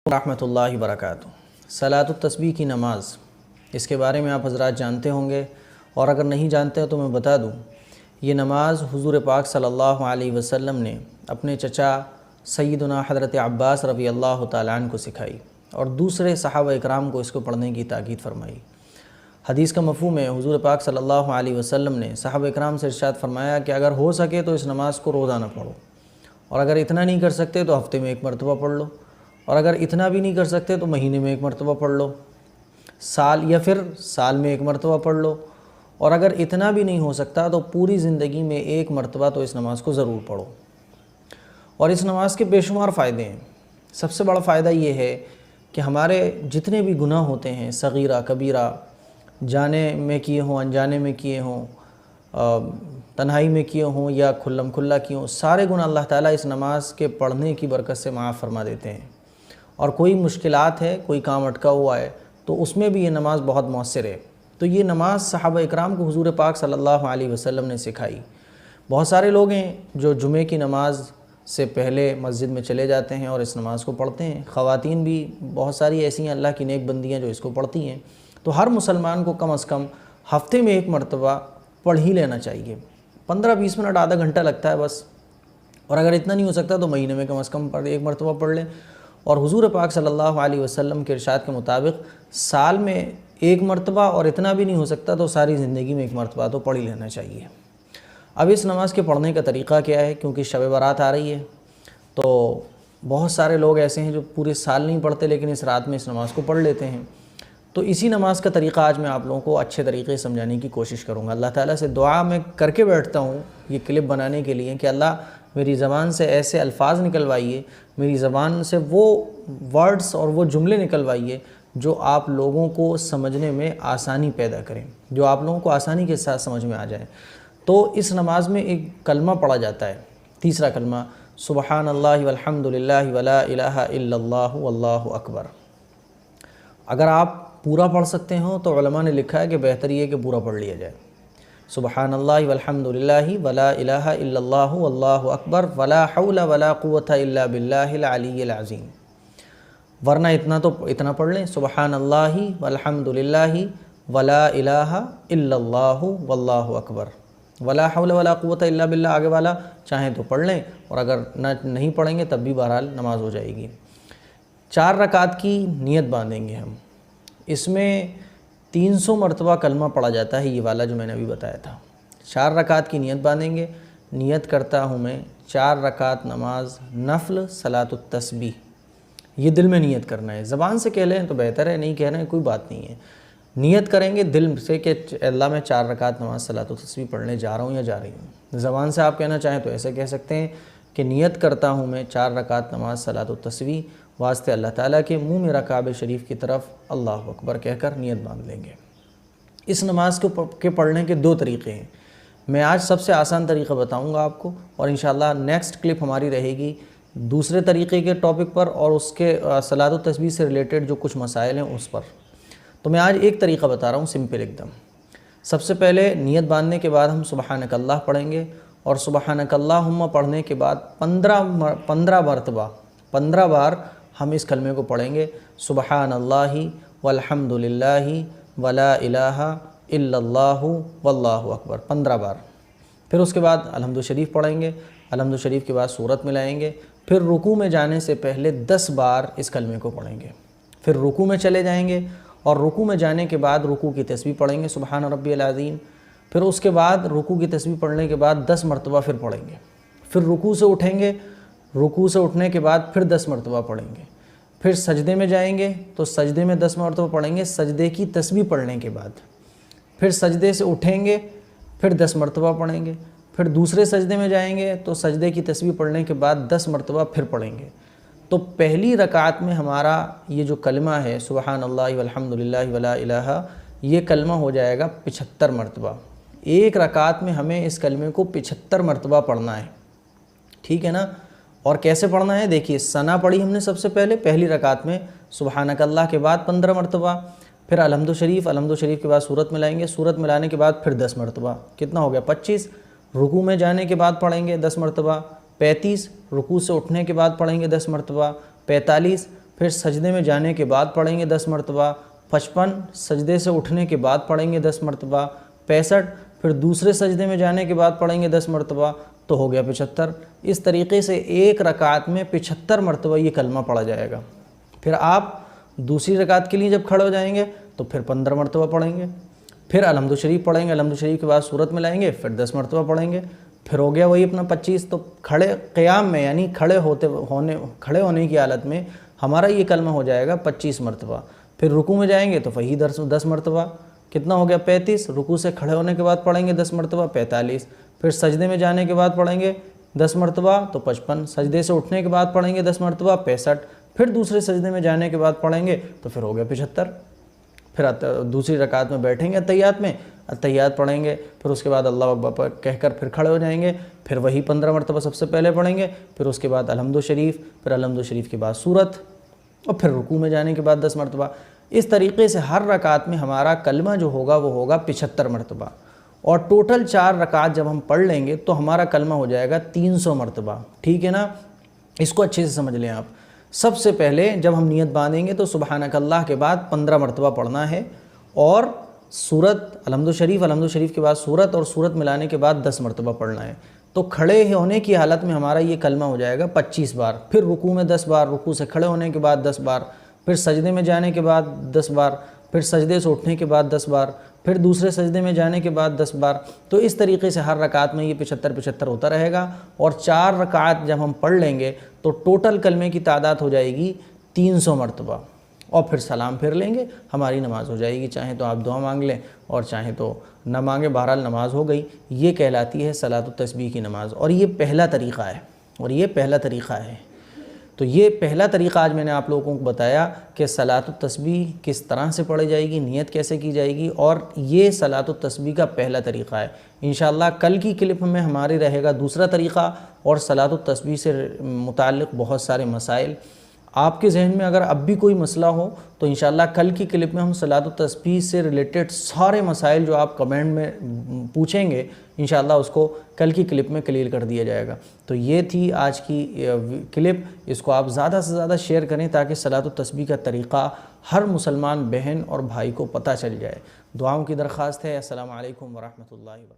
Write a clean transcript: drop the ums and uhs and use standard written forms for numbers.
رحمۃ اللہ وبرکاتہ۔ صلاۃ التسبیح کی نماز، اس کے بارے میں آپ حضرات جانتے ہوں گے، اور اگر نہیں جانتے ہو تو میں بتا دوں۔ یہ نماز حضور پاک صلی اللہ علیہ وسلم نے اپنے چچا سیدنا حضرت عباس رضی اللہ تعالیٰ عنہ کو سکھائی اور دوسرے صحابہ اکرام کو اس کو پڑھنے کی تاکید فرمائی۔ حدیث کا مفہوم ہے، حضور پاک صلی اللہ علیہ وسلم نے صحابہ اکرام سے ارشاد فرمایا کہ اگر ہو سکے تو اس نماز کو روزانہ پڑھو، اور اگر اتنا نہیں کر سکتے تو ہفتے میں ایک مرتبہ پڑھ لو، اور اگر اتنا بھی نہیں کر سکتے تو مہینے میں ایک مرتبہ پڑھ لو، سال میں ایک مرتبہ پڑھ لو، اور اگر اتنا بھی نہیں ہو سکتا تو پوری زندگی میں ایک مرتبہ تو اس نماز کو ضرور پڑھو۔ اور اس نماز کے بے شمار فائدے ہیں۔ سب سے بڑا فائدہ یہ ہے کہ ہمارے جتنے بھی گناہ ہوتے ہیں، صغیرہ کبیرہ، جانے میں کیے ہوں، انجانے میں کیے ہوں، تنہائی میں کیے ہوں یا کھلم کھلا کیے ہوں، سارے گناہ اللہ تعالیٰ اس نماز کے پڑھنے کی برکت سے معاف فرما دیتے ہیں۔ اور کوئی مشکلات ہے، کوئی کام اٹکا ہوا ہے تو اس میں بھی یہ نماز بہت مؤثر ہے۔ تو یہ نماز صحابہ اکرام کو حضور پاک صلی اللہ علیہ وسلم نے سکھائی۔ بہت سارے لوگ ہیں جو جمعے کی نماز سے پہلے مسجد میں چلے جاتے ہیں اور اس نماز کو پڑھتے ہیں۔ خواتین بھی بہت ساری ایسی ہیں اللہ کی نیک بندیاں جو اس کو پڑھتی ہیں۔ تو ہر مسلمان کو کم از کم ہفتے میں ایک مرتبہ پڑھ ہی لینا چاہیے۔ 15-20 منٹ، آدھا گھنٹہ لگتا ہے بس، اور اگر اتنا نہیں ہو سکتا تو مہینے میں کم از کم ایک مرتبہ پڑھ لیں۔ اور حضور پاک صلی اللہ علیہ وسلم کے ارشاد کے مطابق سال میں ایک مرتبہ، اور اتنا بھی نہیں ہو سکتا تو ساری زندگی میں ایک مرتبہ تو پڑھ ہی لینا چاہیے۔ اب اس نماز کے پڑھنے کا طریقہ کیا ہے؟ کیونکہ شب برات آ رہی ہے تو بہت سارے لوگ ایسے ہیں جو پورے سال نہیں پڑھتے لیکن اس رات میں اس نماز کو پڑھ لیتے ہیں۔ تو اسی نماز کا طریقہ آج میں آپ لوگوں کو اچھے طریقے سے سمجھانے کی کوشش کروں گا۔ اللہ تعالیٰ سے دعا میں کر کے بیٹھتا ہوں یہ کلپ بنانے کے لیے کہ اللہ میری زبان سے ایسے الفاظ نکلوائیے، میری زبان سے وہ ورڈز اور وہ جملے نکلوائیے جو آپ لوگوں کو سمجھنے میں آسانی پیدا کریں، جو آپ لوگوں کو آسانی کے ساتھ سمجھ میں آ جائیں۔ تو اس نماز میں ایک کلمہ پڑھا جاتا ہے، تیسرا کلمہ، سبحان اللہ والحمد للہ ولا الہ الا اللہ واللہ اکبر۔ اگر آپ پورا پڑھ سکتے ہوں تو علماء نے لکھا ہے کہ بہتر یہ ہے کہ پورا پڑھ لیا جائے۔ سبحان اللہ والحمد للہ ولا الہ الا اللہ واللہ اکبر ولا حول ولا قوۃ الا باللہ العلی العظیم۔ ورنہ اتنا پڑھ لیں، سبحان اللہ والحمد للہ ولا الہ الا اللہ واللہ اکبر ولا حول ولا قوۃ الا باللہ۔ آگے والا چاہیں تو پڑھ لیں، اور اگر نہیں پڑھیں گے تب بھی بہرحال نماز ہو جائے گی۔ 4 رکعت کی نیت باندھیں گے ہم، اس میں 300 مرتبہ کلمہ پڑھا جاتا ہے، یہ والا جو میں نے ابھی بتایا تھا۔ 4 رکعت کی نیت باندھیں گے۔ نیت کرتا ہوں میں 4 رکعت نماز نفل صلاۃ التسبیح، یہ دل میں نیت کرنا ہے۔ زبان سے کہہ لیں تو بہتر ہے، نہیں کہہ رہے ہیں کوئی بات نہیں ہے۔ نیت کریں گے دل سے کہ اللہ میں 4 رکعت نماز صلاۃ التسبیح پڑھنے جا رہا ہوں یا جا رہی ہوں۔ زبان سے آپ کہنا چاہیں تو ایسے کہہ سکتے ہیں کہ نیت کرتا ہوں میں 4 رکعت نماز صلاۃ التسبیح، واسطے اللہ تعالیٰ کے منہ میرا کعبہ شریف کی طرف اللہ اکبر کہہ کر نیت باندھ لیں گے۔ اس نماز کے پڑھنے کے 2 طریقے ہیں۔ میں آج سب سے آسان طریقہ بتاؤں گا آپ کو، اور انشاءاللہ نیکسٹ کلپ ہماری رہے گی دوسرے طریقے کے ٹاپک پر اور اس کے صلاۃ التسبیح سے ریلیٹڈ جو کچھ مسائل ہیں اس پر۔ تو میں آج ایک طریقہ بتا رہا ہوں، سمپل ایک دم۔ سب سے پہلے نیت باندھنے کے بعد ہم سبحانک اللہ پڑھیں گے، اور سبحانک اللہم پڑھنے کے بعد 15 بار ہم اس کلمے کو پڑھیں گے، سبحان اللہ والحمد للہ ولا الہ الا اللہ واللہ اکبر، 15 بار۔ پھر اس کے بعد الحمد شریف پڑھیں گے، الحمد شریف کے بعد سورت ملائیں گے، پھر رکوع میں جانے سے پہلے 10 بار اس کلمے کو پڑھیں گے، پھر رکوع میں چلے جائیں گے، اور رکوع میں جانے کے بعد رکوع کی تسبیح پڑھیں گے، سبحان ربی العظیم۔ پھر اس کے بعد رکوع کی تسبیح پڑھنے کے بعد 10 مرتبہ پھر پڑھیں گے، پھر رکوع سے اٹھیں گے، رکوع سے اٹھنے کے بعد پھر 10 مرتبہ پڑھیں گے، پھر سجدے میں جائیں گے تو سجدے میں 10 مرتبہ پڑھیں گے سجدے کی تسبیح پڑھنے کے بعد، پھر سجدے سے اٹھیں گے، پھر 10 مرتبہ پڑھیں گے، پھر دوسرے سجدے میں جائیں گے تو سجدے کی تسبیح پڑھنے کے بعد 10 مرتبہ پھر پڑھیں گے۔ تو پہلی رکعت میں ہمارا یہ جو کلمہ ہے سبحان اللہ والحمد للہ ولا الہ، یہ کلمہ ہو جائے گا 75 مرتبہ۔ ایک رکعت میں ہمیں اس کلمے کو 75 مرتبہ پڑھنا ہے، ٹھیک ہے نا؟ اور کیسے پڑھنا ہے دیکھیے، ثنا پڑھی ہم نے سب سے پہلی رکعت میں سبحانک اللہ کے بعد 15 مرتبہ، پھر الحمد شریف کے بعد سورت ملائیں گے، سورت ملانے کے بعد پھر 10 مرتبہ، کتنا ہو گیا 25۔ رکوع میں جانے کے بعد پڑھیں گے 10 مرتبہ، 35 رکوع سے اٹھنے کے بعد پڑھیں گے 10 مرتبہ، 45 پھر سجدے میں جانے کے بعد پڑھیں گے 10 مرتبہ، 55 سجدے سے اٹھنے کے بعد پڑھیں گے 10 مرتبہ، 65 پھر دوسرے سجدے میں جانے کے بعد پڑھیں گے 10 مرتبہ، تو ہو گیا 75۔ اس طریقے سے ایک رکعت میں 75 مرتبہ یہ کلمہ پڑھا جائے گا۔ پھر آپ دوسری رکعت کے لیے جب کھڑے ہو جائیں گے تو پھر 15 مرتبہ پڑھیں گے، پھر الحمد شریف پڑھیں گے، الحمد شریف کے بعد سورت میں لائیں گے، پھر 10 مرتبہ پڑھیں گے، پھر ہو گیا وہی اپنا 25۔ تو کھڑے قیام میں یعنی کھڑے ہونے کی حالت میں ہمارا یہ کلمہ ہو جائے گا 25 مرتبہ۔ پھر رکوع میں جائیں گے تو وہی 10 مرتبہ، کتنا ہو گیا 35۔ رکوع سے کھڑے ہونے کے بعد پڑھیں گے 10 مرتبہ، 45۔ پھر سجدے میں جانے کے بعد پڑھیں گے 10 مرتبہ تو 55۔ سجدے سے اٹھنے کے بعد پڑھیں گے 10 مرتبہ، 65۔ پھر دوسرے سجدے میں جانے کے بعد پڑھیں گے تو پھر ہو گیا 75۔ پھر دوسری رکعت میں بیٹھیں گے اتحیات میں، اتحیات پڑھیں گے، پھر اس کے بعد اللہ اکبر کہہ کر پھر کھڑے ہو جائیں گے، پھر وہی 15 مرتبہ سب سے پہلے پڑھیں گے، پھر اس کے بعد الحمد شریف، پھر الحمد شریف کے بعد سورت، اور پھر رکوع میں جانے کے بعد 10 مرتبہ۔ اس طریقے سے ہر رکعت میں ہمارا کلمہ جو ہوگا وہ ہوگا 75 مرتبہ، اور ٹوٹل 4 رکعت جب ہم پڑھ لیں گے تو ہمارا کلمہ ہو جائے گا 300 مرتبہ۔ ٹھیک ہے نا؟ اس کو اچھے سے سمجھ لیں آپ۔ سب سے پہلے جب ہم نیت باندھیں گے تو سبحانک اللہ کے بعد 15 مرتبہ پڑھنا ہے، اور سورت الحمد شریف کے بعد سورت، اور سورت ملانے کے بعد 10 مرتبہ پڑھنا ہے۔ تو کھڑے ہونے کی حالت میں ہمارا یہ کلمہ ہو جائے گا 25 بار، پھر رکوع میں 10 بار، رکوع سے کھڑے ہونے کے بعد 10 بار، پھر سجدے میں جانے کے بعد 10 بار، پھر سجدے سے اٹھنے کے بعد 10 بار، پھر دوسرے سجدے میں جانے کے بعد 10 بار۔ تو اس طریقے سے ہر رکعت میں یہ 75 ہوتا رہے گا، اور 4 رکعت جب ہم پڑھ لیں گے تو ٹوٹل کلمے کی تعداد ہو جائے گی 300 مرتبہ، اور پھر سلام پھر لیں گے، ہماری نماز ہو جائے گی۔ چاہیں تو آپ دعا مانگ لیں اور چاہیں تو نہ مانگیں، بہرحال نماز ہو گئی۔ یہ کہلاتی ہے صلاۃ التسبیح کی نماز، اور یہ پہلا طریقہ ہے، تو یہ پہلا طریقہ آج میں نے آپ لوگوں کو بتایا کہ صلاۃ التسبیح کس طرح سے پڑھی جائے گی، نیت کیسے کی جائے گی، اور یہ صلاۃ التسبیح کا پہلا طریقہ ہے۔ انشاءاللہ کل کی کلپ میں ہمارے رہے گا دوسرا طریقہ، اور صلاۃ التسبیح سے متعلق بہت سارے مسائل۔ آپ کے ذہن میں اگر اب بھی کوئی مسئلہ ہو تو انشاءاللہ کل کی کلپ میں ہم صلاۃ التسبیح سے ریلیٹڈ سارے مسائل جو آپ کمنٹ میں پوچھیں گے انشاءاللہ اس کو کل کی کلپ میں کلیئر کر دیا جائے گا۔ تو یہ تھی آج کی کلپ، اس کو آپ زیادہ سے زیادہ شیئر کریں تاکہ صلاۃ التسبیح کا طریقہ ہر مسلمان بہن اور بھائی کو پتہ چل جائے۔ دعاؤں کی درخواست ہے۔ السلام علیکم ورحمۃ اللہ وبرکاتہ۔